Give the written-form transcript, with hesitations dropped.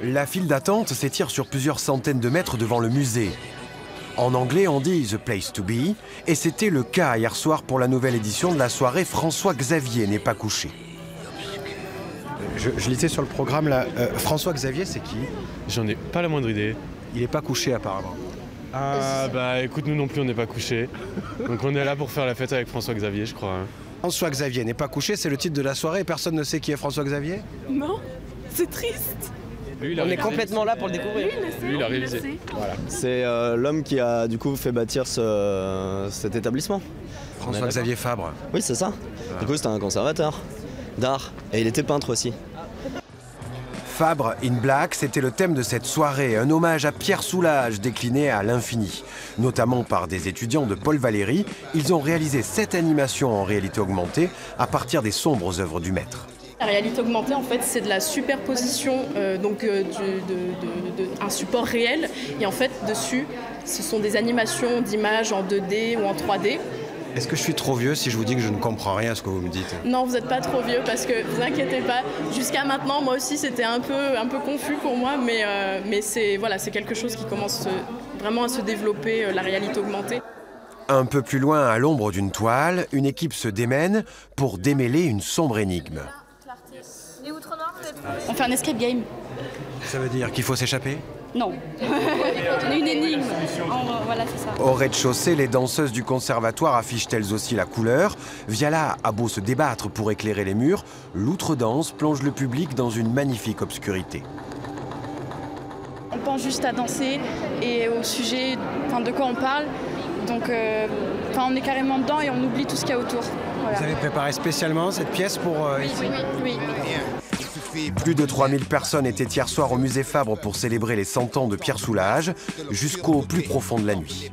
La file d'attente s'étire sur plusieurs centaines de mètres devant le musée. En anglais, on dit « The place to be » et c'était le cas hier soir pour la nouvelle édition de la soirée François Xavier n'est pas couché. Je lisais sur le programme là, François Xavier c'est qui? J'en ai pas la moindre idée. Il n'est pas couché apparemment. Ah bah écoute, nous non plus on n'est pas couchés. Donc on est là pour faire la fête avec François Xavier, je crois. François Xavier n'est pas couché, c'est le titre de la soirée et personne ne sait qui est François Xavier? Non, c'est triste. Lui, On est complètement là pour le découvrir. Lui, il a révisé. Voilà. C'est l'homme qui a du coup fait bâtir cet établissement. François Xavier Fabre. Oui, c'est ça. Du coup, c'était un conservateur d'art et il était peintre aussi. Fabre in Black, c'était le thème de cette soirée, un hommage à Pierre Soulages décliné à l'infini. Notamment par des étudiants de Paul Valéry, ils ont réalisé 7 animations en réalité augmentée à partir des sombres œuvres du maître. La réalité augmentée, en fait, c'est de la superposition d'un support réel. Et en fait, dessus, ce sont des animations d'images en 2D ou en 3D. Est-ce que je suis trop vieux si je vous dis que je ne comprends rien à ce que vous me dites? Non, vous n'êtes pas trop vieux parce que, vous inquiétez pas, jusqu'à maintenant, moi aussi, c'était un peu confus pour moi. Mais c'est quelque chose qui commence vraiment à se développer, la réalité augmentée. Un peu plus loin, à l'ombre d'une toile, une équipe se démène pour démêler une sombre énigme. On fait un escape game. Ça veut dire qu'il faut s'échapper? Non. Une énigme. Voilà, c'est ça. Au rez-de-chaussée, les danseuses du conservatoire affichent elles aussi la couleur. Viala a beau se débattre pour éclairer les murs, l'outre-danse plonge le public dans une magnifique obscurité. On pense juste à danser et au sujet de quoi on parle. Donc on est carrément dedans et on oublie tout ce qu'il y a autour. Voilà. Vous avez préparé spécialement cette pièce pour ici? Oui. Plus de 3000 personnes étaient hier soir au musée Fabre pour célébrer les 100 ans de Pierre Soulages, jusqu'au plus profond de la nuit.